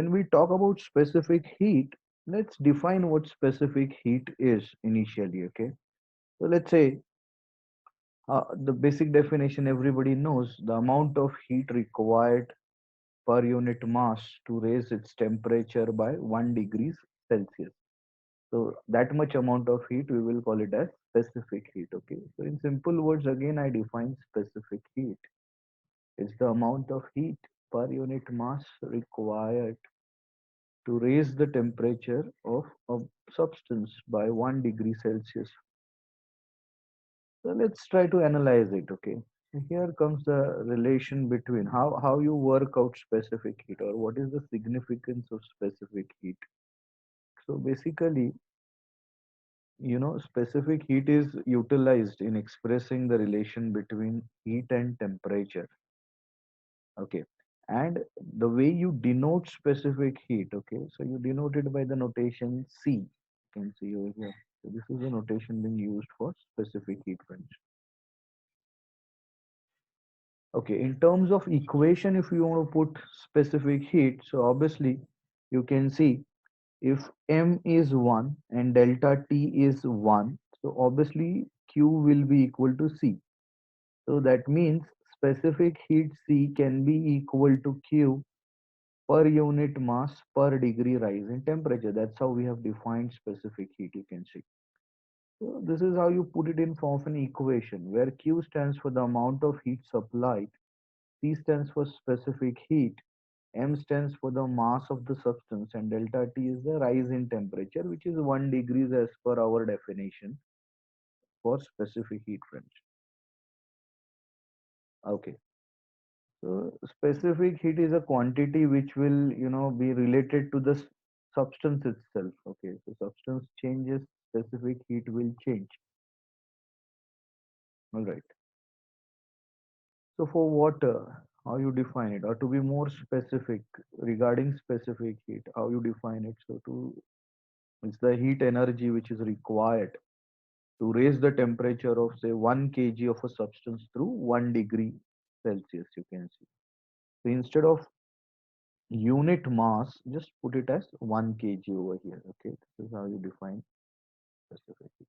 when we talk about specific heat, let's define what specific heat is initially, okay? So let's say the basic definition everybody knows, the amount of heat required per unit mass to raise its temperature by 1 degrees Celsius. So that much amount of heat we will call it as specific heat, okay? So in simple words, again I define specific heat. It's the amount of heat per unit mass required to raise the temperature of a substance by 1 degree Celsius. So let's try to analyze it, okay? So here comes the relation between how you work out specific heat, or what is the significance of specific heat. So basically, specific heat is utilized in expressing the relation between heat and temperature, okay? And the way you denote specific heat, okay, so you denote it by the notation C. You can see over here. So this is the notation being used for specific heat, friends. Okay, in terms of equation, if you want to put specific heat, so obviously you can see if M is 1 and delta T is 1, so obviously Q will be equal to C. So that means specific heat C can be equal to Q per unit mass per degree rise in temperature. That's how we have defined specific heat, you can see. So this is how you put it in form of an equation where Q stands for the amount of heat supplied, C stands for specific heat, M stands for the mass of the substance, and delta T is the rise in temperature, which is 1 degrees as per our definition for specific heat, friends. Okay. So specific heat is a quantity which will, be related to the substance itself. Okay. So substance changes, specific heat will change. All right. So for water, how you define it, or to be more specific regarding specific heat, how you define it. So to it's the heat energy which is required to raise the temperature of say 1 kg of a substance through 1 degree Celsius, you can see. So instead of unit mass, just put it as 1 kg over here. Okay, this is how you define specific heat.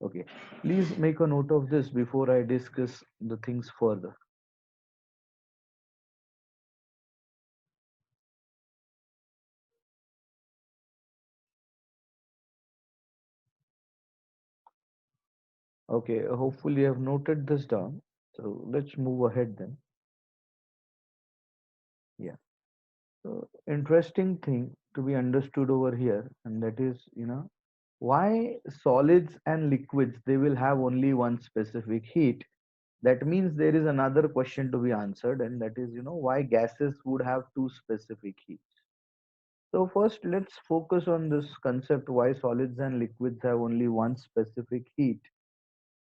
Okay, please make a note of this before I discuss the things further. Okay, hopefully you have noted this down. So let's move ahead then. Yeah. So interesting thing to be understood over here, and that is, why solids and liquids they will have only one specific heat. That means there is another question to be answered, and that is, why gases would have two specific heats. So first, let's focus on this concept why solids and liquids have only one specific heat.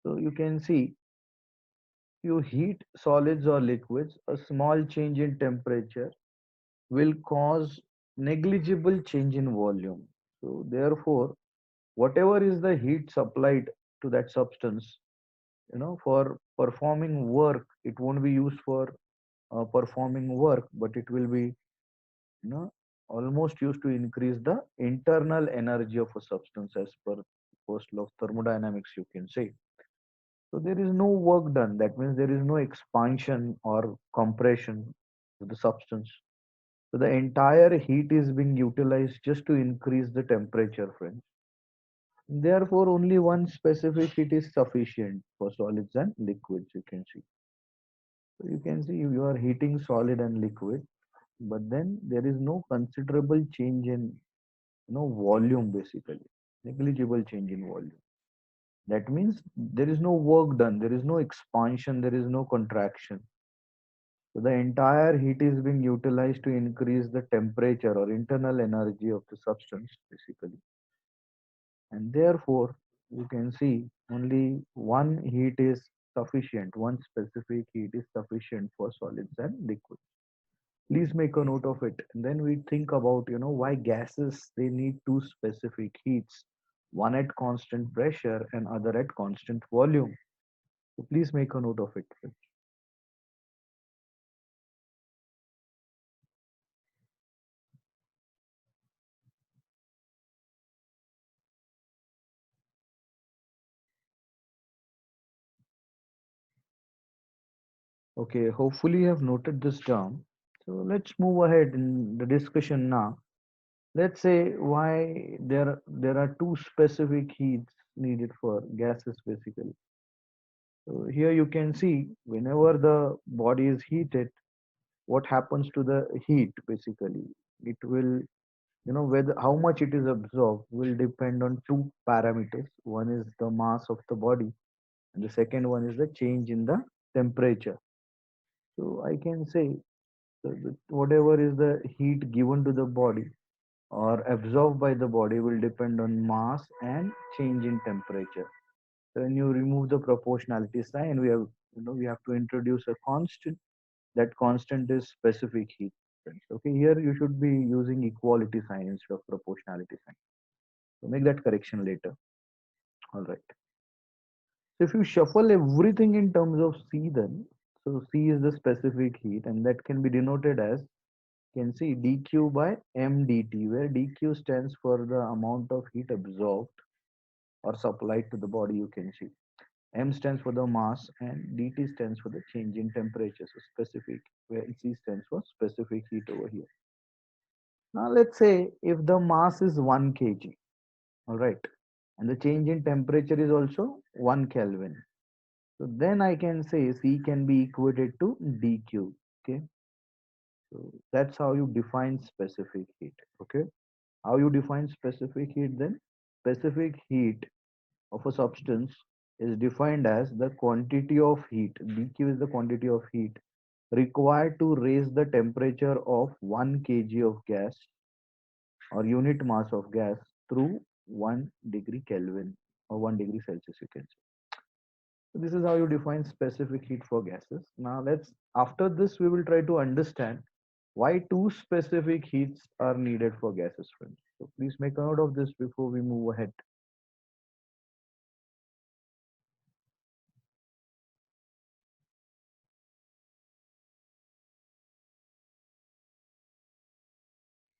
So you can see, you heat solids or liquids, a small change in temperature will cause negligible change in volume. So therefore, whatever is the heat supplied to that substance, for performing work, it won't be used for performing work, but it will be, you know, almost used to increase the internal energy of a substance as per first law of thermodynamics, you can say. So there is no work done. That means there is no expansion or compression of the substance. So the entire heat is being utilized just to increase the temperature, friends. Therefore, only one specific heat is sufficient for solids and liquids, you can see. So you can see you are heating solid and liquid, but then there is no considerable change in volume basically, negligible change in volume. That means there is no work done, there is no expansion, there is no contraction. So the entire heat is being utilized to increase the temperature or internal energy of the substance basically. And therefore you can see only one heat is sufficient, one specific heat is sufficient for solids and liquids. Please make a note of it. And then we think about why gases they need two specific heats, one at constant pressure and other at constant volume. So please make a note of it. Okay, hopefully you have noted this down. So let's move ahead in the discussion now. Let's say why there are two specific heats needed for gases basically. So here you can see whenever the body is heated, what happens to the heat basically. It will, whether how much it is absorbed will depend on two parameters. One is the mass of the body, and the second one is the change in the temperature. So I can say whatever is the heat given to the body or absorbed by the body will depend on mass and change in temperature. So when you remove the proportionality sign, we have to introduce a constant. That constant is specific heat. Okay, here you should be using equality sign instead of proportionality sign. So make that correction later. All right. So if you shuffle everything in terms of C, then so C is the specific heat, and that can be denoted as, you can see, dq by mdt, where dq stands for the amount of heat absorbed or supplied to the body. You can see m stands for the mass and dt stands for the change in temperature. So specific, where C stands for specific heat over here. Now let's say if the mass is 1 kg, all right, and the change in temperature is also 1 Kelvin. So then I can say C can be equated to dq. Okay, so that's how you define specific heat. Okay, how you define specific heat then? Specific heat of a substance is defined as the quantity of heat. dq is the quantity of heat required to raise the temperature of 1 kg of gas or unit mass of gas through 1 degree Kelvin or 1 degree Celsius, you can say. So this is how you define specific heat for gases. Now after this, we will try to understand why two specific heats are needed for gases, friends. So please make a note of this before we move ahead.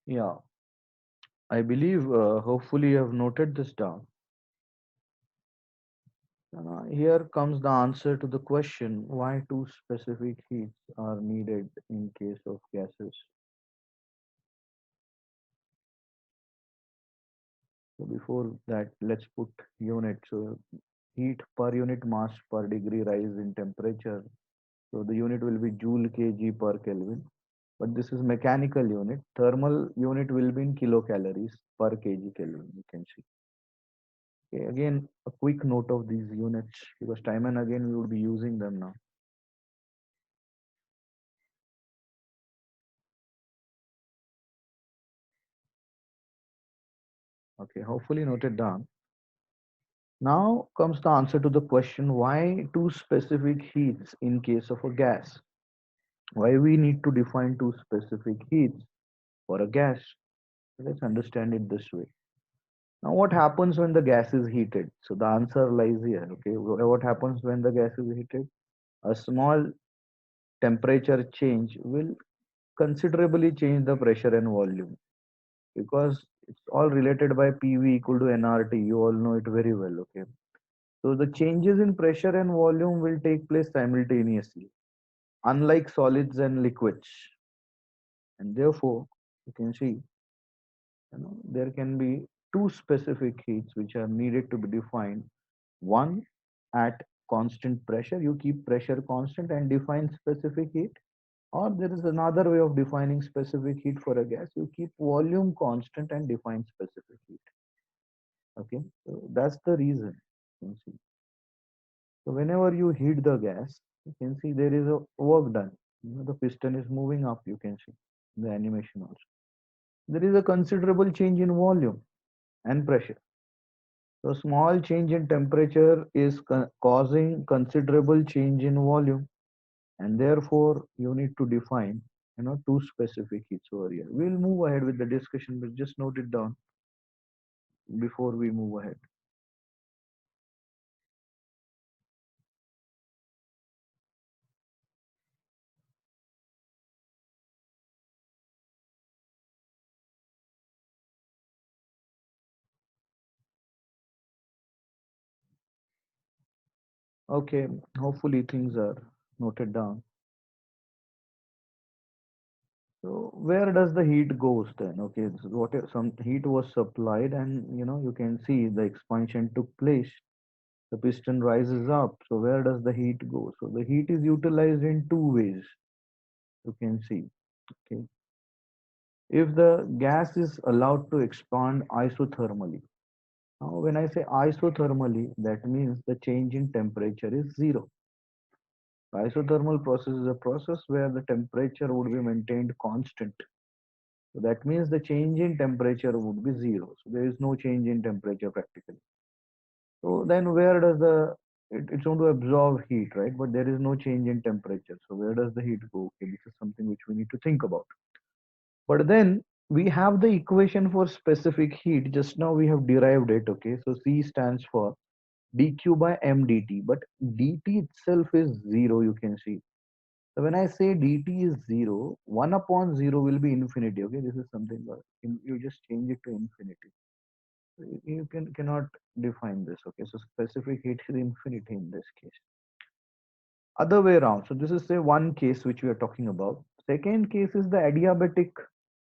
Yeah, I believe hopefully you have noted this down. Here comes the answer to the question why two specific heats are needed in case of gases. So before that, let's put units. So heat per unit mass per degree rise in temperature. So the unit will be joule kg per Kelvin. But this is mechanical unit. Thermal unit will be in kilocalories per kg Kelvin. You can see. Okay, again, a quick note of these units because time and again we would be using them now. Okay, hopefully noted down. Now comes the answer to the question why two specific heats in case of a gas. Why we need to define two specific heats for a gas. Let's understand it this way. Now, what happens when the gas is heated? So the answer lies here. Okay, what happens when the gas is heated? A small temperature change will considerably change the pressure and volume because it's all related by PV equal to nRT. You all know it very well. Okay, so the changes in pressure and volume will take place simultaneously, unlike solids and liquids, and therefore you can see, there can be two specific heats which are needed to be defined. One, at constant pressure, you keep pressure constant and define specific heat, or there is another way of defining specific heat for a gas. You keep volume constant and define specific heat. Okay, so that's the reason. You can see. So whenever you heat the gas, you can see there is a work done. The piston is moving up. You can see the animation also. There is a considerable change in volume and pressure. So small change in temperature is causing considerable change in volume, and therefore you need to define, two specific heats over here. We'll move ahead with the discussion, but just note it down before we move ahead. Okay, hopefully things are noted down. So where does the heat goes then? Okay, so what if some heat was supplied, and you can see the expansion took place. The piston rises up. So where does the heat go? So the heat is utilized in two ways. You can see. Okay, if the gas is allowed to expand isothermally. Now, when I say isothermally, that means the change in temperature is zero. Isothermal process is a process where the temperature would be maintained constant. So that means the change in temperature would be zero. So there is no change in temperature practically. So then where does it's going to absorb heat, right? But there is no change in temperature. So where does the heat go? Okay, this is something which we need to think about. But then we have the equation for specific heat. Just now we have derived it. Okay, so C stands for dq by m dt, but dt itself is zero. You can see. So when I say dt is zero, 1 upon 0 will be infinity. Okay, this is something you just change it to infinity. You cannot define this. Okay, so specific heat is infinity in this case. Other way around. So this is say one case which we are talking about. Second case is the adiabatic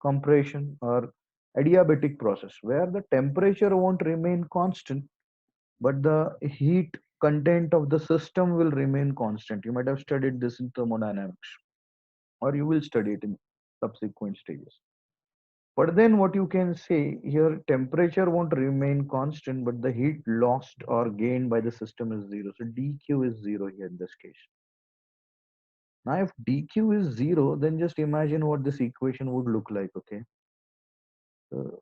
compression or adiabatic process where the temperature won't remain constant, but the heat content of the system will remain constant. You might have studied this in thermodynamics, or you will study it in subsequent stages. But then what you can say here, temperature won't remain constant, but the heat lost or gained by the system is zero. So dq is zero here in this case. Now if dq is zero, then just imagine what this equation would look like. Okay.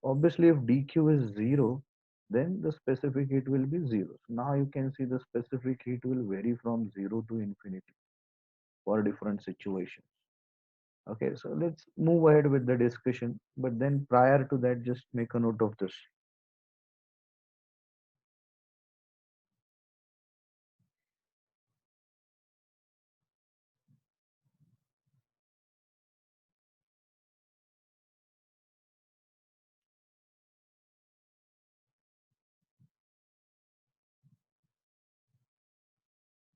Obviously if dq is zero, then the specific heat will be zero. So now you can see the specific heat will vary from zero to infinity for different situations. Okay, so let's move ahead with the discussion. But then prior to that, just make a note of this.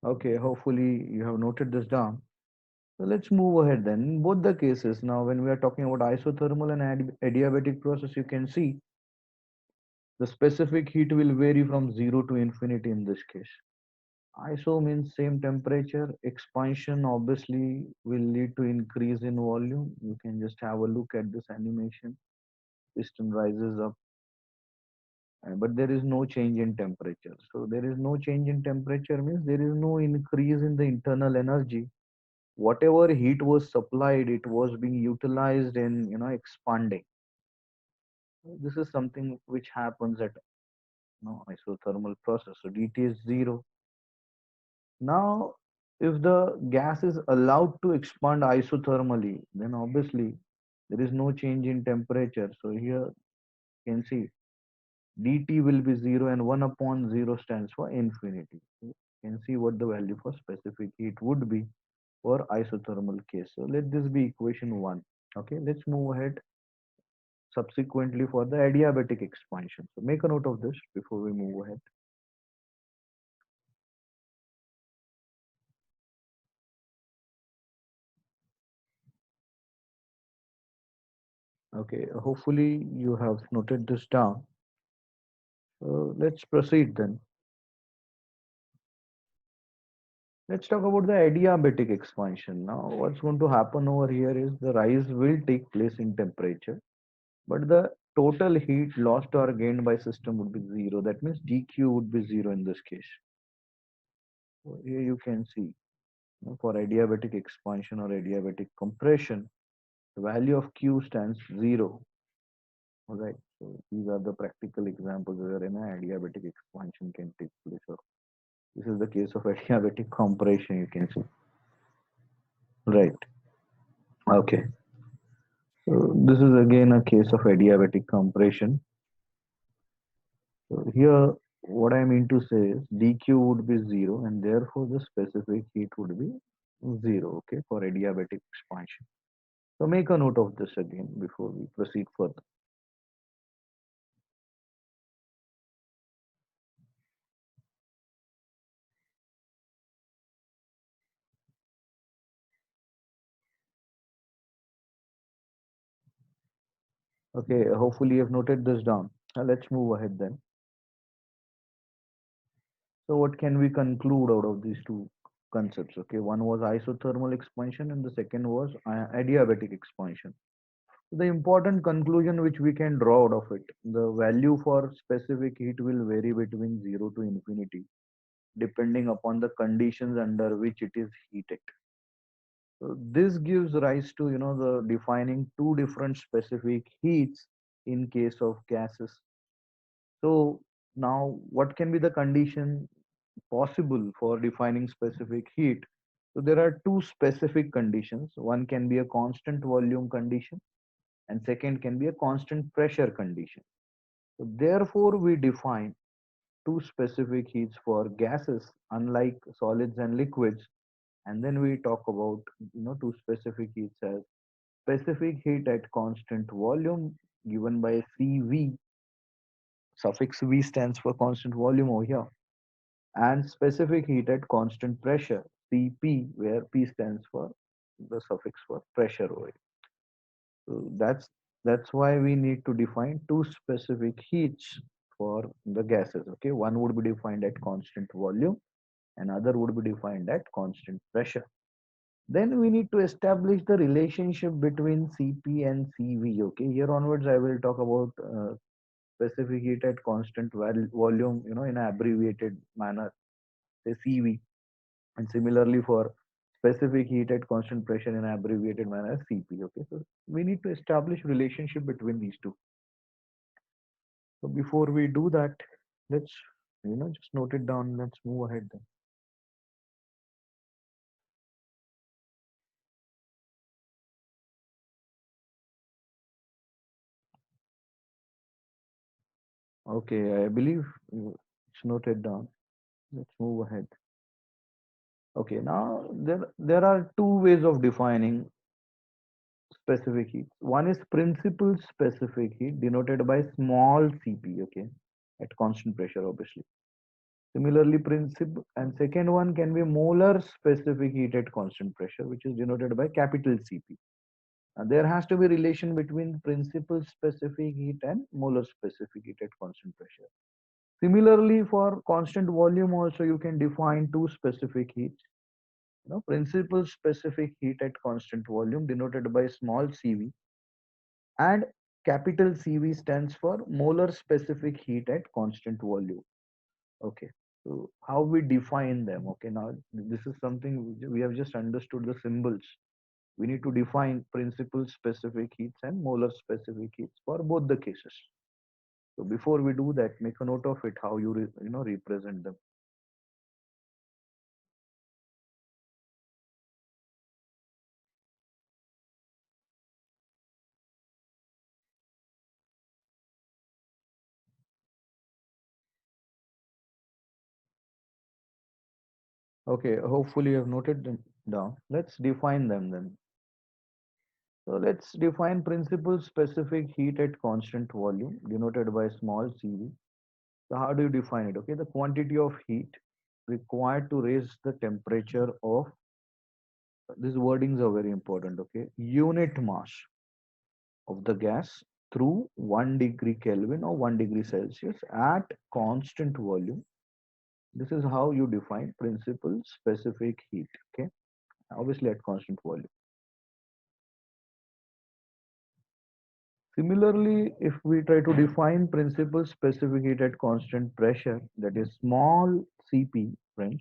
Okay, hopefully you have noted this down. So let's move ahead then. In both the cases, now when we are talking about isothermal and adiabatic process, you can see the specific heat will vary from 0 to infinity in this case. ISO means same temperature. Expansion obviously will lead to increase in volume. You can just have a look at this animation. Piston rises up, but there is no change in temperature. So there is no change in temperature means there is no increase in the internal energy. Whatever heat was supplied, it was being utilized in expanding. This is something which happens at isothermal process. So dt is zero. Now, if the gas is allowed to expand isothermally, then obviously there is no change in temperature. So here you can see dt will be 0 and 1 upon 0 stands for infinity. So you can see what the value for specific heat would be for isothermal case. So let this be equation 1. Okay, let's move ahead subsequently for the adiabatic expansion. So make a note of this before we move ahead. Okay, hopefully you have noted this down. So let's proceed then. Let's talk about the adiabatic expansion. Now, what's going to happen over here is the rise will take place in temperature, but the total heat lost or gained by system would be zero. That means dq would be zero in this case. So here you can see for adiabatic expansion or adiabatic compression, the value of q stands zero. All right. So these are the practical examples where an adiabatic expansion can take place. So this is the case of adiabatic compression. You can see. Right. Okay. So this is again a case of adiabatic compression. So here, what I mean to say is dq would be zero, and therefore the specific heat would be zero. Okay, for adiabatic expansion. So make a note of this again before we proceed further. Okay, hopefully you've noted this down. Now let's move ahead then. So what can we conclude out of these two concepts? Okay, one was isothermal expansion and the second was adiabatic expansion. The important conclusion which we can draw out of it, the value for specific heat will vary between 0 to infinity depending upon the conditions under which it is heated. So this gives rise to, the defining two different specific heats in case of gases. So now what can be the condition possible for defining specific heat? So there are two specific conditions. One can be a constant volume condition and second can be a constant pressure condition. So therefore we define two specific heats for gases unlike solids and liquids, and then we talk about two specific heats as specific heat at constant volume given by CV, suffix V stands for constant volume over here, and specific heat at constant pressure, CP, where P stands for the suffix for pressure over here. So that's why we need to define two specific heats for the gases. Okay, one would be defined at constant volume, another would be defined at constant pressure. Then we need to establish the relationship between CP and CV. Okay, here onwards I will talk about specific heat at constant volume, in an abbreviated manner, say CV, and similarly for specific heat at constant pressure in an abbreviated manner, CP. Okay, so we need to establish relationship between these two. So before we do that, let's just note it down. Let's move ahead then. Okay, I believe it's noted down. Let's move ahead. Okay, now there are two ways of defining specific heat. One is principal specific heat denoted by small cp, okay, at constant pressure, obviously. Similarly, principal and second one can be molar specific heat at constant pressure, which is denoted by capital CP. There has to be relation between principal specific heat and molar specific heat at constant pressure. Similarly, for constant volume also you can define two specific heats. Principal specific heat at constant volume denoted by small cv, and capital CV stands for molar specific heat at constant volume. Okay, so how we define them? Okay, now this is something we have just understood the symbols. We need to define principal specific heats and molar specific heats for both the cases. So before we do that, make a note of it how you represent them. Okay, hopefully you have noted them down. Let's define them then. So let's define principal specific heat at constant volume denoted by small cv. So how do you define it? Okay, the quantity of heat required to raise the temperature of, these wordings are very important. Okay, unit mass of the gas through 1 degree Kelvin or 1 degree Celsius at constant volume. This is how you define principal specific heat. Okay, obviously at constant volume. Similarly, if we try to define principal specific heat at constant pressure, that is small Cp, friends,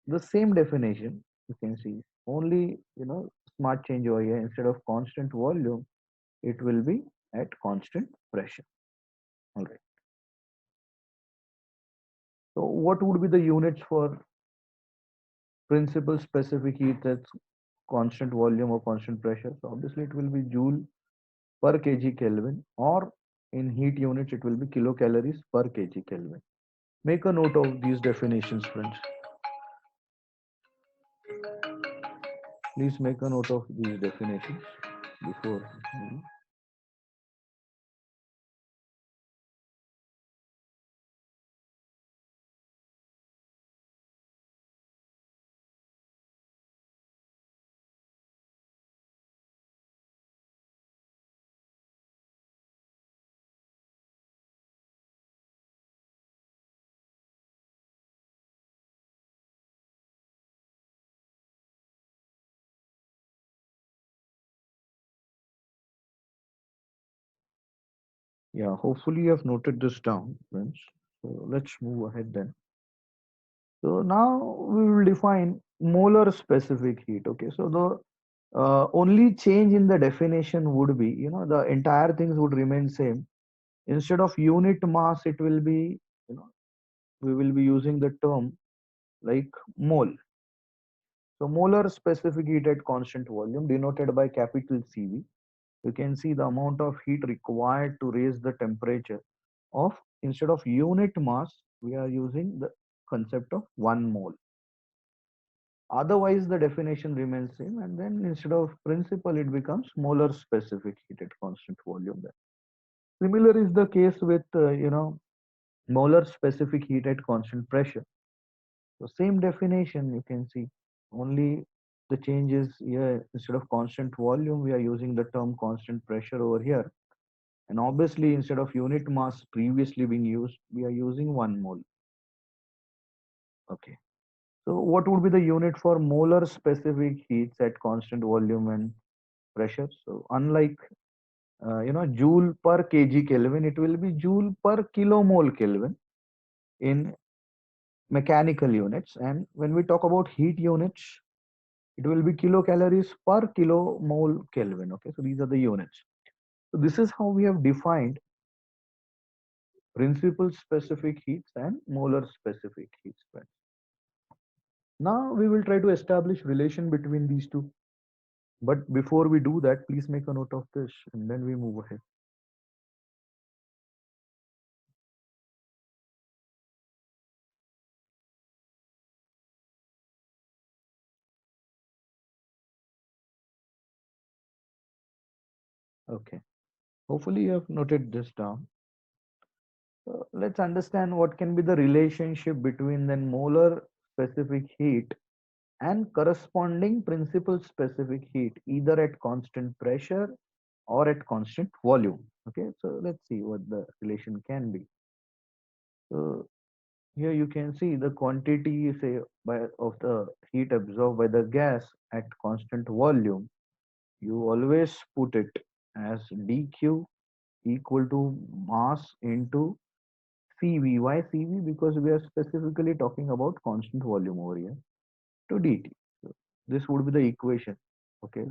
the same definition you can see. Only, smart change over here. Instead of constant volume, it will be at constant pressure. All right. So, what would be the units for principal specific heat at constant volume or constant pressure? So, obviously, it will be joule per kg Kelvin, or in heat units, it will be kilocalories per kg Kelvin. Make a note of these definitions, friends. Please make a note of these definitions before. Yeah, hopefully you have noted this down, friends. So let's move ahead then. So now we will define molar specific heat. Okay, so the only change in the definition would be, the entire things would remain same. Instead of unit mass, it will be, you know, we will be using the term like mole. So molar specific heat at constant volume denoted by capital CV. You can see the amount of heat required to raise the temperature of, instead of unit mass, we are using the concept of 1 mole. Otherwise, the definition remains same, and then instead of principal, it becomes molar specific heat at constant volume. Then similar is the case with molar specific heat at constant pressure. So same definition you can see. Only the change is here, instead of constant volume, we are using the term constant pressure over here. And obviously, instead of unit mass previously being used, we are using 1 mole. Okay. So what would be the unit for molar specific heats at constant volume and pressure? So unlike joule per kg Kelvin, it will be joule per kilomole Kelvin in mechanical units. And when we talk about heat units, it will be kilocalories per kilomole Kelvin. Okay, so these are the units. So this is how we have defined principal specific heats and molar specific heats. Friends. Now we will try to establish relation between these two. But before we do that, please make a note of this and then we move ahead. Okay. Hopefully you have noted this down. So let's understand what can be the relationship between then molar specific heat and corresponding principal specific heat, either at constant pressure or at constant volume. Okay, so let's see what the relation can be. So here you can see the quantity, say, of the heat absorbed by the gas at constant volume. You always put it as dq equal to mass into CV. Why CV? Because we are specifically talking about constant volume over here, to dt. So this would be the equation. Okay.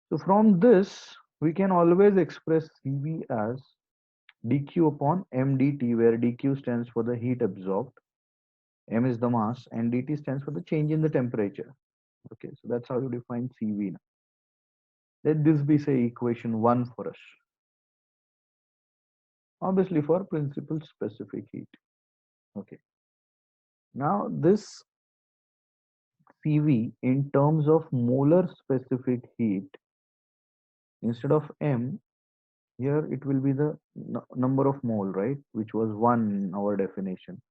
So from this, we can always express CV as dq upon mdt, where dq stands for the heat absorbed, m is the mass, and dt stands for the change in the temperature. Okay, so that's how you define CV now. Let this be, say, equation 1 for us. Obviously, for principal specific heat. Okay. Now, this CV in terms of molar specific heat, instead of m, here it will be the number of mole, right? Which was 1 in our definition.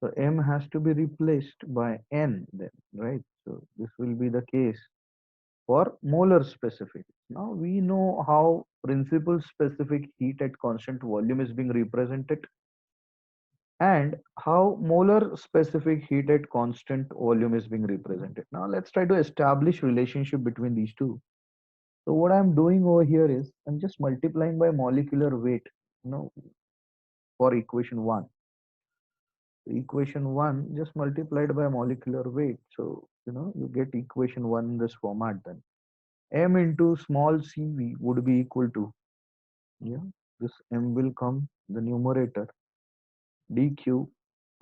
So m has to be replaced by n then, right? So this will be the case for molar specific. Now we know how principal specific heat at constant volume is being represented and how molar specific heat at constant volume is being represented. Now let's try to establish relationship between these two. So what I'm doing over here is I'm just multiplying by molecular weight, you know, for equation 1. So equation 1 just multiplied by molecular weight. So, you get equation 1 in this format then. M into small cv would be equal to, yeah, this M will come the numerator, dq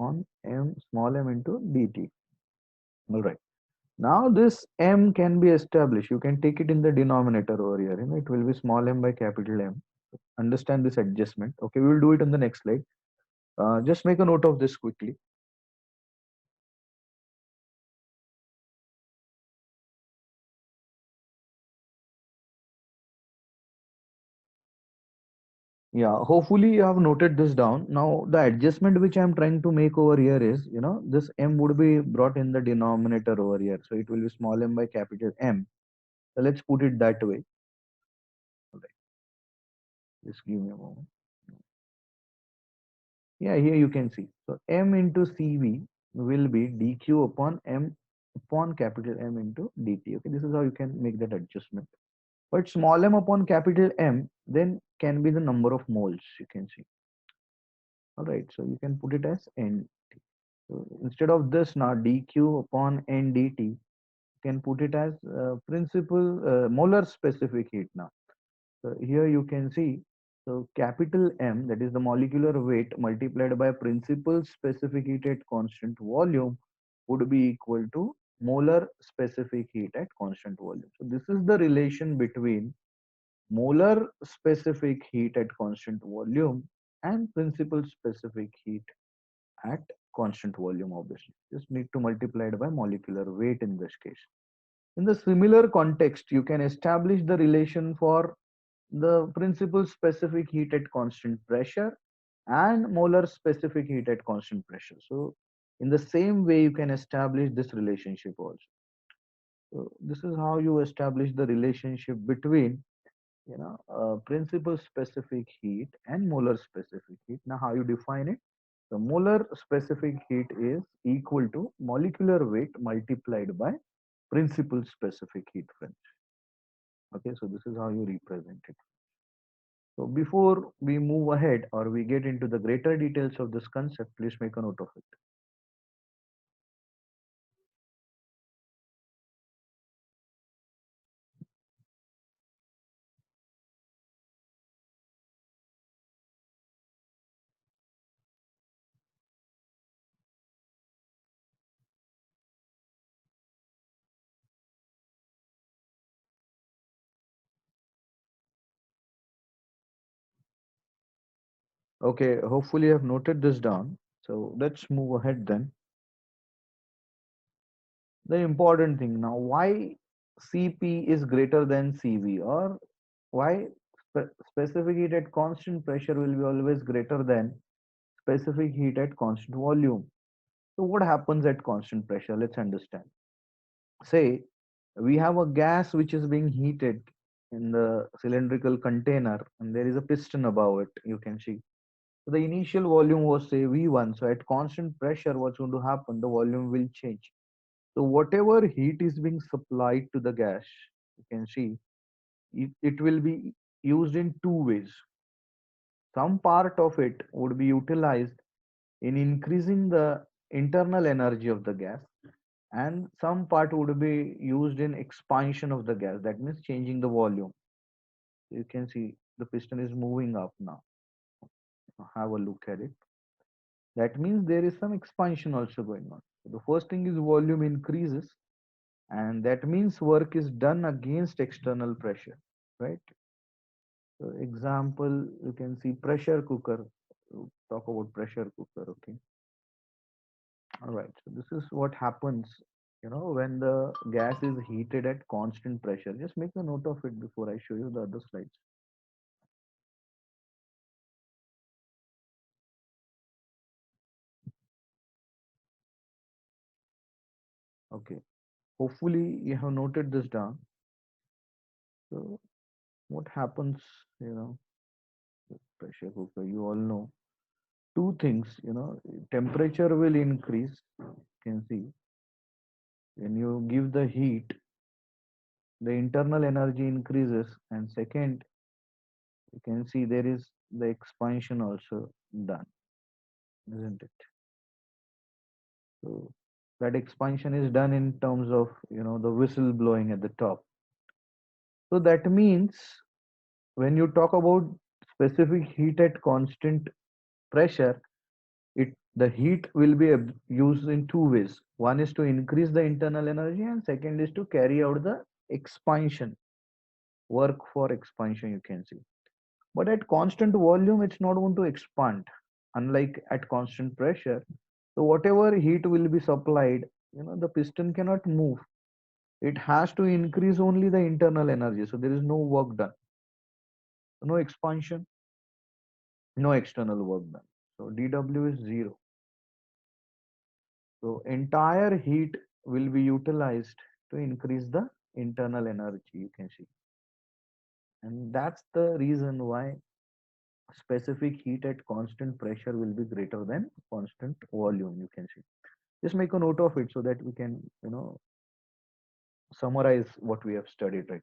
on M small m into dt. All right. Now this M can be established. You can take it in the denominator over here. It will be small m by capital M. Understand this adjustment. Okay, we will do it on the next slide. Just make a note of this quickly. Yeah, hopefully you have noted this down. Now, the adjustment which I'm trying to make over here is, this M would be brought in the denominator over here. So it will be small m by capital M. So let's put it that way. All right, just give me a moment. Yeah, here you can see. So M into CV will be dq upon M upon capital M into dt. Okay, this is how you can make that adjustment. But small m upon capital M then can be the number of moles, you can see. All right, so you can put it as N. So instead of this now dq upon N dt, you can put it as principal molar specific heat now. So here you can see, so capital M, that is the molecular weight multiplied by principal specific heat at constant volume, would be equal to molar specific heat at constant volume. So this is the relation between molar specific heat at constant volume and principal specific heat at constant volume, obviously. Just need to multiply it by molecular weight in this case. In the similar context, you can establish the relation for the principal specific heat at constant pressure and molar specific heat at constant pressure. So in the same way, you can establish this relationship also. So this is how you establish the relationship between principal specific heat and molar specific heat. Now how you define it? The molar specific heat is equal to molecular weight multiplied by principal specific heat, friends. Okay, so this is how you represent it. So before we move ahead or we get into the greater details of this concept, please make a note of it. Okay, hopefully you have noted this down. So let's move ahead then. The important thing now, why Cp is greater than Cv, or why specific heat at constant pressure will be always greater than specific heat at constant volume. So what happens at constant pressure? Let's understand. Say we have a gas which is being heated in the cylindrical container and there is a piston above it, you can see. So the initial volume was say V1. So at constant pressure, what's going to happen? The volume will change. So whatever heat is being supplied to the gas, you can see it will be used in two ways. Some part of it would be utilized in increasing the internal energy of the gas, and some part would be used in expansion of the gas. That means changing the volume. You can see the piston is moving up now. Have a look at it. That means there is some expansion also going on. So the first thing is volume increases, and that means work is done against external pressure, right? So example, you can see pressure cooker. Talk about pressure cooker, okay? All right. So this is what happens, when the gas is heated at constant pressure. Just make a note of it before I show you the other slides. Okay. Hopefully you have noted this down. So what happens, you know, with pressure cooker, you all know two things, temperature will increase. You can see when you give the heat, the internal energy increases, and second, you can see there is the expansion also done, isn't it? So that expansion is done in terms of the whistle blowing at the top. So that means when you talk about specific heat at constant pressure, the heat will be used in two ways. One is to increase the internal energy, and second is to carry out the expansion, work for expansion, you can see. But at constant volume, it's not going to expand, unlike at constant pressure. So whatever heat will be supplied, the piston cannot move. It has to increase only the internal energy. So there is no work done, no expansion, no external work done. So dW is zero. So entire heat will be utilized to increase the internal energy, you can see. And that's the reason why specific heat at constant pressure will be greater than constant volume, you can see. Just make a note of it so that we can, summarize what we have studied, right?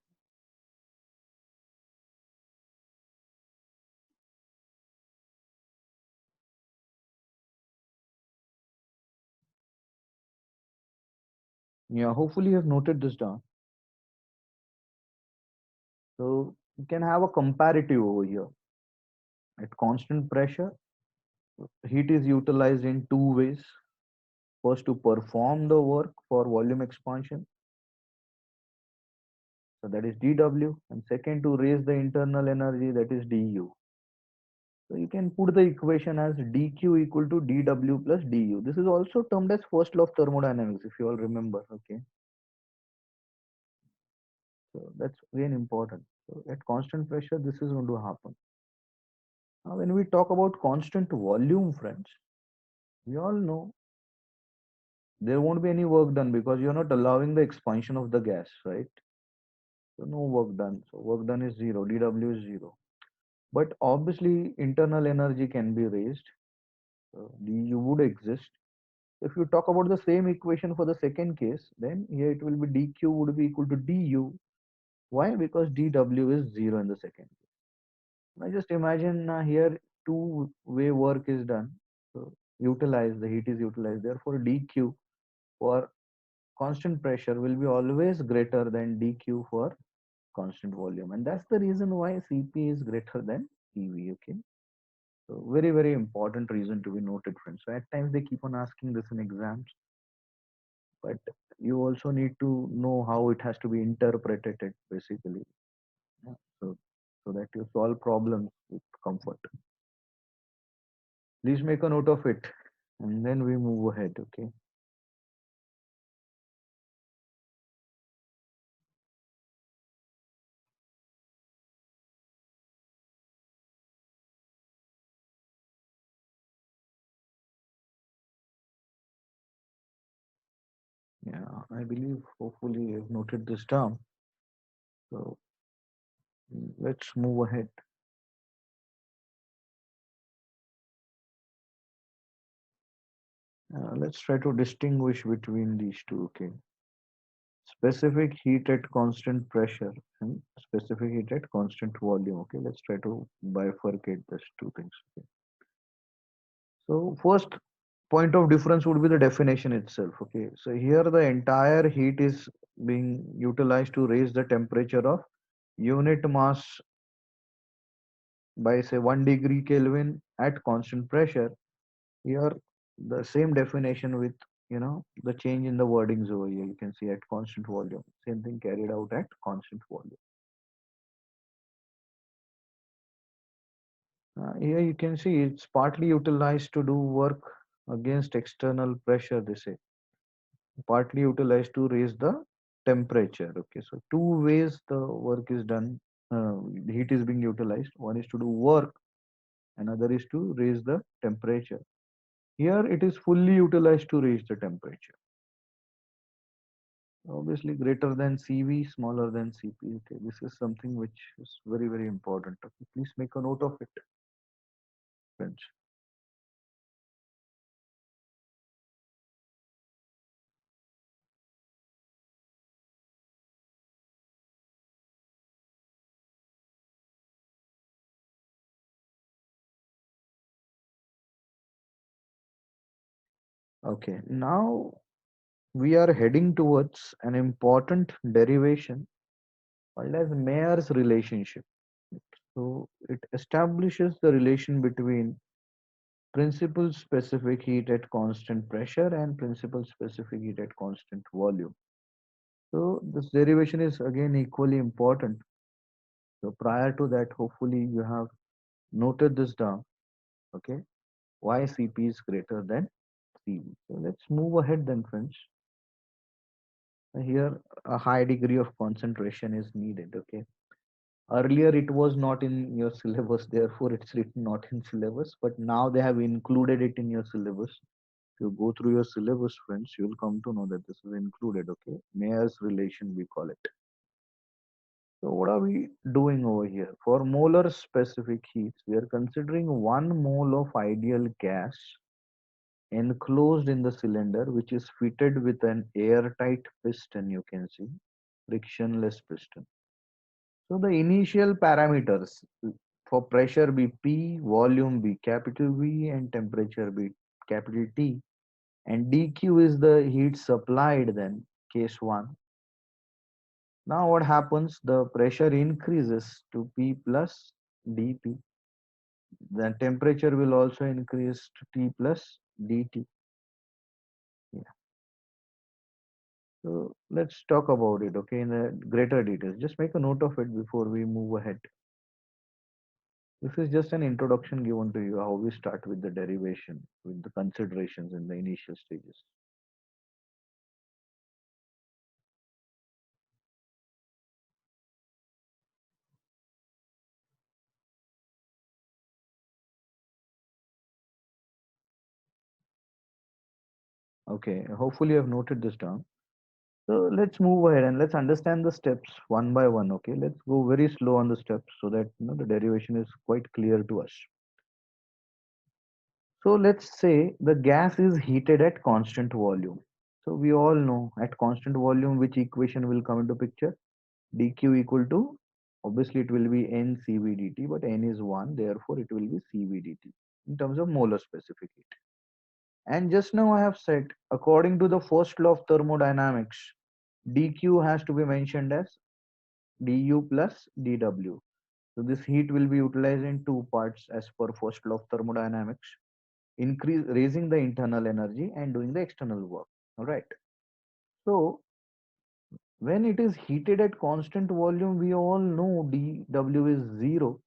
Yeah, hopefully you have noted this down. So you can have a comparative over here. At constant pressure, heat is utilized in two ways. First, to perform the work for volume expansion, so that is dW, and second, to raise the internal energy, that is du. So you can put the equation as dq equal to dw plus du. This is also termed as first law of thermodynamics, if you all remember. Okay, so that's again important. So at constant pressure, this is going to happen. Now, when we talk about constant volume, friends, we all know there won't be any work done because you're not allowing the expansion of the gas, right? So no work done. So work done is zero. dW is zero. But obviously, internal energy can be raised. So du would exist. If you talk about the same equation for the second case, then here it will be dq would be equal to du. Why? Because dw is zero in the second case. Now just imagine here two-way work is done. So utilize the heat is utilized. Therefore, dq for constant pressure will be always greater than dq for constant volume, and that's the reason why Cp is greater than Cv. Okay, so very very important reason to be noted, friends. So at times they keep on asking this in exams, but you also need to know how it has to be interpreted basically. Yeah. So that you solve problems with comfort. Please make a note of it, and then we move ahead. Okay. Yeah, I believe hopefully you've noted this down. So let's move ahead. Let's try to distinguish between these two. Okay. Specific heat at constant pressure and specific heat at constant volume. Okay. Let's try to bifurcate these two things. Okay. So first point of difference would be the definition itself. Okay. So here the entire heat is being utilized to raise the temperature of unit mass by say 1 degree Kelvin at constant pressure. Here the same definition with the change in the wordings over here. You can see at constant volume. Same thing carried out at constant volume. Here you can see it's partly utilized to do work against external pressure. They say partly utilized to raise the temperature. Okay, so two ways the work is done. The heat is being utilized. One is to do work, another is to raise the temperature. Here it is fully utilized to raise the temperature. Obviously greater than Cv, smaller than Cp. Okay, this is something which is very very important. Okay, please make a note of it, friends. Okay, now we are heading towards an important derivation called as Mayer's relationship. So it establishes the relation between principal specific heat at constant pressure and principal specific heat at constant volume. So this derivation is again equally important. So prior to that, hopefully you have noted this down. Okay, why Cp is greater than Cv. So let's move ahead then, friends. Here a high degree of concentration is needed. Okay, earlier it was not in your syllabus, therefore it's written not in syllabus, but now they have included it in your syllabus. If you go through your syllabus, friends, you'll come to know that this is included. Okay, Mayer's relation we call it. So what are we doing over here? For molar specific heats, we are considering 1 mole of ideal gas enclosed in the cylinder, which is fitted with an airtight piston. You can see frictionless piston. So the initial parameters for pressure be P, volume be capital V, and temperature be capital T. And dq is the heat supplied then. case 1. Now what happens? The pressure increases to P plus dP. The temperature will also increase to T plus dt. Yeah. So let's talk about it, okay, in the greater details. Just make a note of it before we move ahead. This is just an introduction given to you how we start with the derivation, with the considerations in the initial stages. Okay, hopefully you have noted this down. So let's move ahead and let's understand the steps one by one. Okay, let's go very slow on the steps so that the derivation is quite clear to us. So let's say the gas is heated at constant volume. So we all know at constant volume which equation will come into picture. dq equal to, obviously it will be n cv dt, but n is 1, therefore it will be cv dt in terms of molar specific heat. And just now I have said, according to the first law of thermodynamics, dq has to be mentioned as du plus dw. So this heat will be utilized in two parts as per first law of thermodynamics, increase raising the internal energy and doing the external work. All right. So when it is heated at constant volume, we all know dw is 0,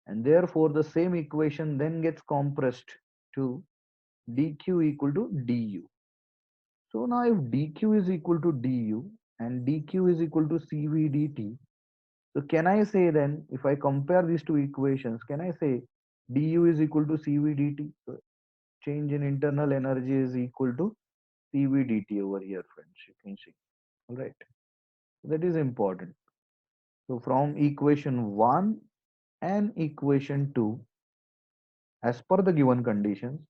and therefore the same equation then gets compressed to dq equal to du. So now if dq is equal to du and dq is equal to cv dt, so can I say then, if I compare these two equations, can I say du is equal to cv dt? So change in internal energy is equal to cv dt over here, friends. You can see. All right. That is important. So from equation 1 and equation 2, as per the given conditions,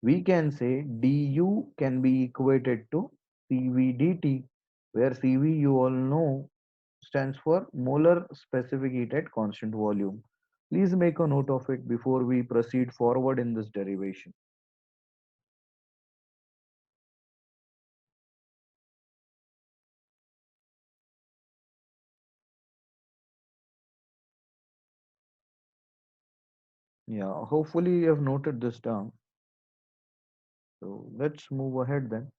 we can say du can be equated to cv dt, where cv you all know stands for molar specific heat at constant volume. Please make a note of it before we proceed forward in this derivation. Yeah, hopefully you have noted this down. So let's move ahead then.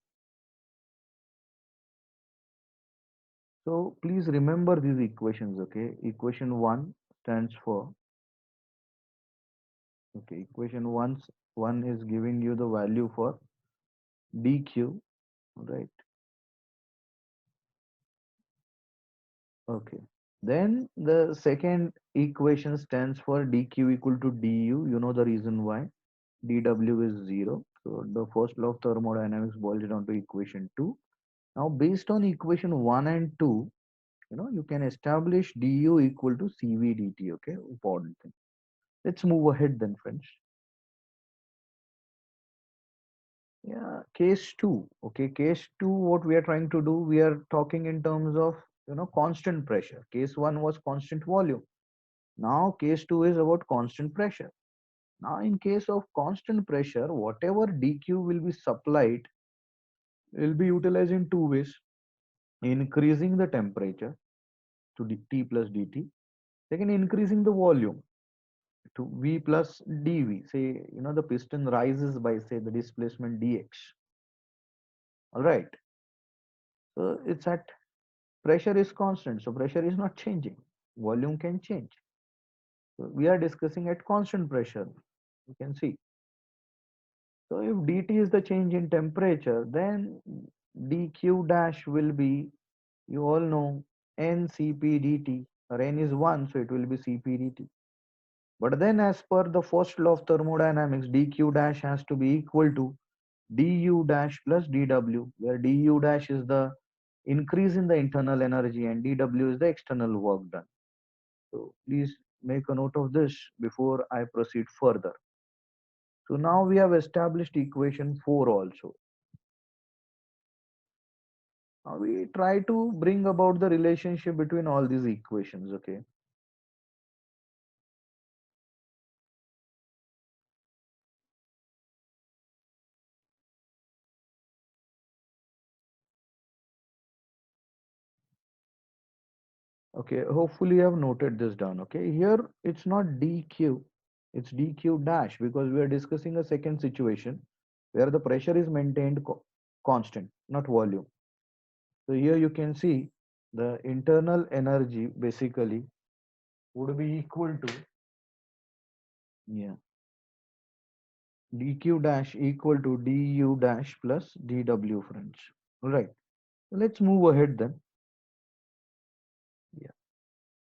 So please remember these equations, okay? Equation 1 stands for, okay, equation 1 is giving you the value for dq, right? Okay. Then the second equation stands for dq equal to du. You know the reason why. dw is 0. So the first law of thermodynamics boils down to equation 2. Now based on equation 1 and 2, you can establish du equal to cv dt, okay? Important thing. Let's move ahead then, friends. Yeah, case 2. Okay, case 2, what we are trying to do, we are talking in terms of, constant pressure. Case 1 was constant volume. Now case 2 is about constant pressure. Now in case of constant pressure, whatever dq will be supplied will be utilized in two ways: increasing the temperature to T plus dt. Second, increasing the volume to V plus dV. Say, the piston rises by, say, the displacement dx. All right. So it's at, pressure is constant. So pressure is not changing. Volume can change. So we are discussing at constant pressure. You can see. So if dt is the change in temperature, then dq dash will be, you all know, n cp dt, or n is 1, so it will be cp dt. But then as per the first law of thermodynamics, dq dash has to be equal to du dash plus dw, where du dash is the increase in the internal energy and dw is the external work done. So please make a note of this before I proceed further. So now we have established equation 4 also. Now we try to bring about the relationship between all these equations, okay? Okay, hopefully you have noted this down. Okay, here it's not dq, it's dq dash, because we are discussing a second situation where the pressure is maintained constant, not volume. So here you can see the internal energy basically would be equal to, yeah, dq dash equal to du dash plus dw, friends. All right, let's move ahead then. Yeah.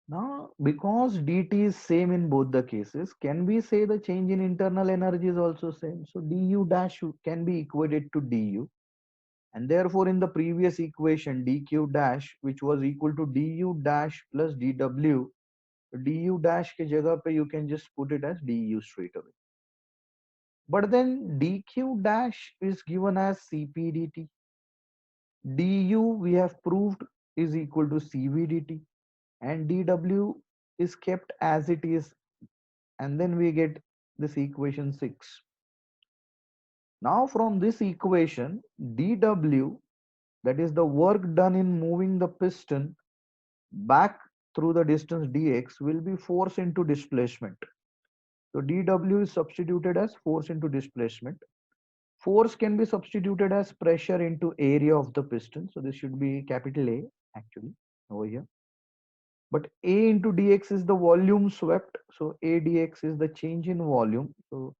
Now, because dt is same in both the cases, can we say the change in internal energy is also same? So du dash can be equated to du, and therefore in the previous equation dq dash, which was equal to du dash plus dw, du dash ke jagah pe you can just put it as du straight away. But then dq dash is given as cp dt. Du we have proved is equal to cv dt, and dw is kept as it is, and then we get this equation 6. Now from this equation, dw, that is the work done in moving the piston back through the distance dx, will be force into displacement. So dw is substituted as force into displacement. Force can be substituted as pressure into area of the piston. So this should be capital A actually over here. But A into dx is the volume swept. So A dx is the change in volume. So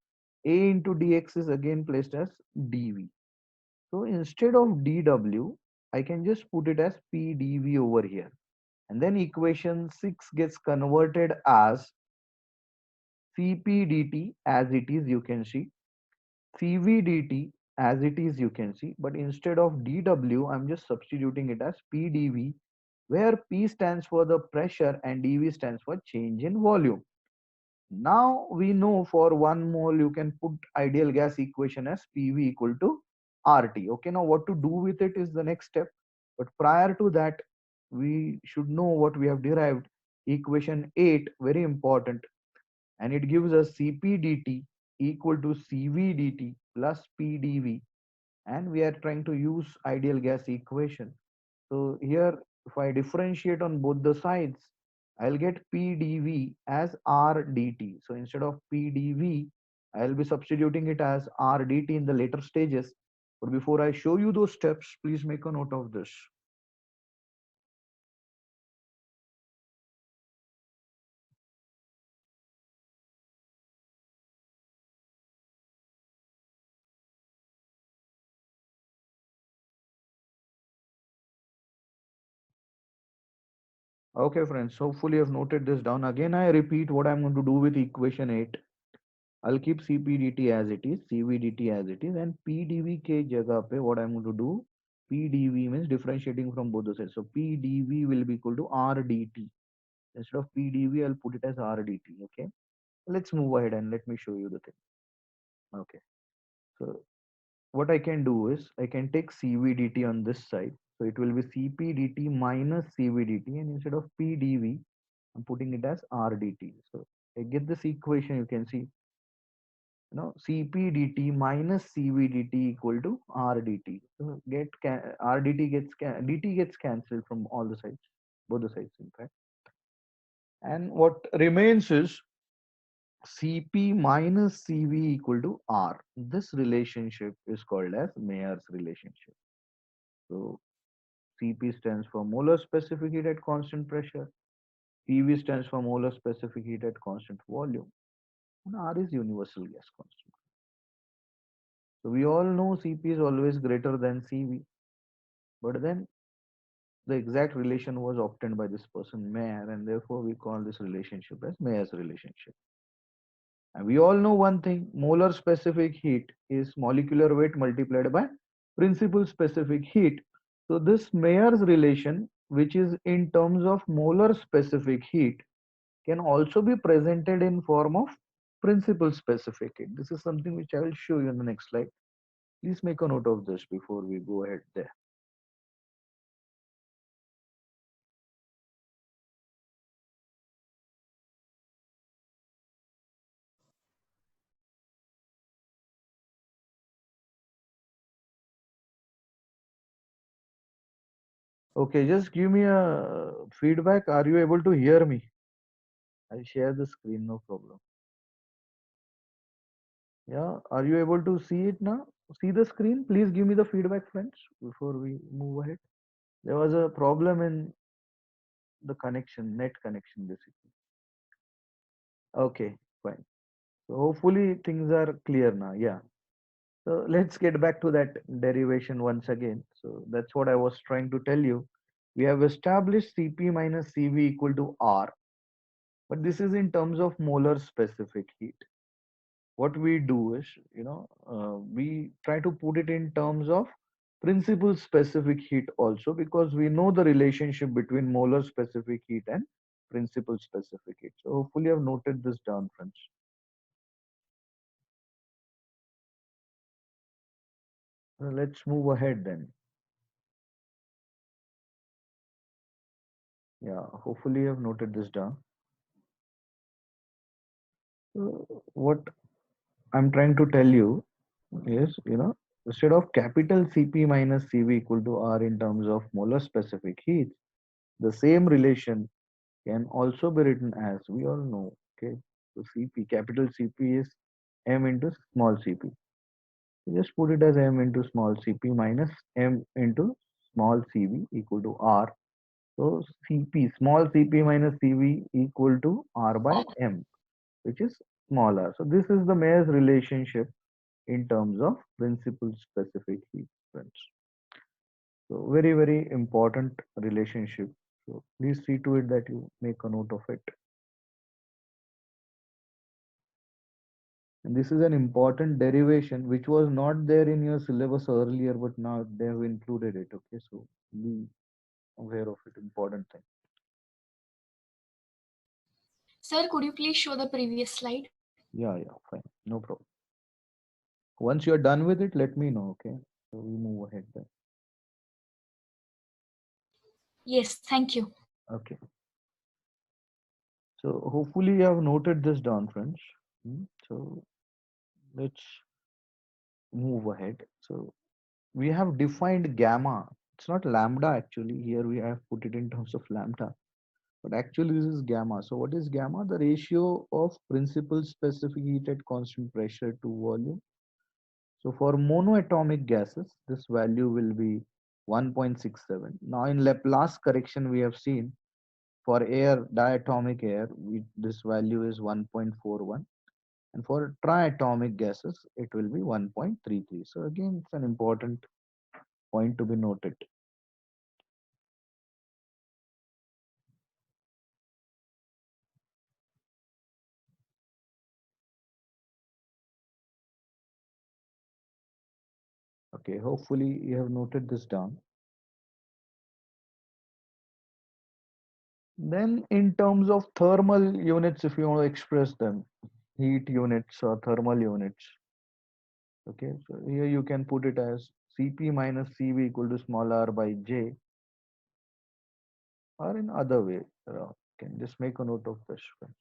A into dx is again placed as dv. So instead of dw, I can just put it as pdv over here. And then equation 6 gets converted as cp dt as it is, you can see. cv dt as it is, you can see. But instead of dw, I'm just substituting it as pdv, where P stands for the pressure and dV stands for change in volume. Now we know for 1 mole you can put ideal gas equation as PV equal to RT. Okay, now what to do with it is the next step. But prior to that, we should know what we have derived. Equation 8, very important, and it gives us Cp dt equal to Cv dt plus PdV, and we are trying to use ideal gas equation. So here, if I differentiate on both the sides, I'll get PdV as RdT. So instead of PdV, I'll be substituting it as RdT in the later stages. But before I show you those steps, please make a note of this. Okay, friends, hopefully I've noted this down. Again, I repeat what I'm going to do with equation 8. I'll keep CPDT as it is, CVDT as it is, and PDV ke jagah pe what I'm going to do, PDV means differentiating from both the sides. So PDV will be equal to RDT. Instead of PDV, I'll put it as RDT. Okay. Let's move ahead and let me show you the thing. Okay. So what I can do is I can take CVDT on this side. So it will be CPDT minus CVDT, and instead of PDV, I'm putting it as RDT. So I get this equation, you can see, CPDT minus CVDT equal to RDT. So RDT DT gets cancelled from all the sides, both the sides in fact. And what remains is Cp minus Cv equal to R. This relationship is called as Mayer's relationship. So Cp stands for molar specific heat at constant pressure. Cv stands for molar specific heat at constant volume. And R is universal gas constant. So we all know Cp is always greater than Cv. But then the exact relation was obtained by this person, Mayer, and therefore we call this relationship as Mayer's relationship. And we all know one thing, molar specific heat is molecular weight multiplied by principal specific heat. So this Mayer's relation, which is in terms of molar specific heat, can also be presented in form of principal specific heat. This is something which I will show you in the next slide. Please make a note of this before we go ahead there. Okay, just give me a feedback. Are you able to hear me? I'll share the screen, no problem. Yeah, are you able to see it now? See the screen? Please give me the feedback, friends, before we move ahead. There was a problem in the connection, net connection, basically. Okay, fine. So hopefully things are clear now. Yeah. So let's get back to that derivation once again. So that's what I was trying to tell you. We have established Cp minus Cv equal to R, but this is in terms of molar specific heat. What we do is, we try to put it in terms of principal specific heat also, because we know the relationship between molar specific heat and principal specific heat. So hopefully I've noted this down, friends. Let's move ahead then. Yeah, hopefully I've noted this down. What I'm trying to tell you is, instead of capital Cp minus Cv equal to R in terms of molar specific heat, the same relation can also be written as, we all know, okay, so Cp, capital Cp is m into small cp. You just put it as m into small cp minus m into small cv equal to r. So cp, small cp minus cv equal to r by m, which is smaller. So this is the Mayer's relationship in terms of principal specific heat, friends. So very, very important relationship. So please see to it that you make a note of it. And this is an important derivation which was not there in your syllabus earlier, but now they have included it. Okay, so be aware of it. Important thing. Sir, could you please show the previous slide? Yeah, yeah, fine. No problem. Once you're done with it, let me know. Okay, so we move ahead then. Yes, thank you. Okay, so hopefully you have noted this down, friends. So let's move ahead. So we have defined gamma. It's not lambda actually. Here we have put it in terms of lambda, but actually this is gamma. So what is gamma? The ratio of principal specific heat at constant pressure to volume. So for monoatomic gases, this value will be 1.67. Now in Laplace correction, we have seen for air, diatomic air, this value is 1.41. And for triatomic gases, it will be 1.33. So again, it's an important point to be noted. Okay, hopefully you have noted this down. Then in terms of thermal units, if you want to express them, heat units or thermal units, okay, so here you can put it as Cp minus Cv equal to small r by J, or in other way, can just make a note of this, friends.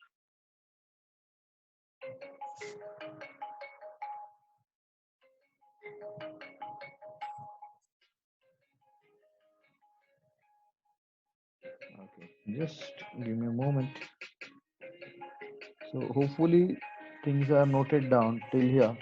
Okay, just give me a moment. So hopefully things are noted down till here.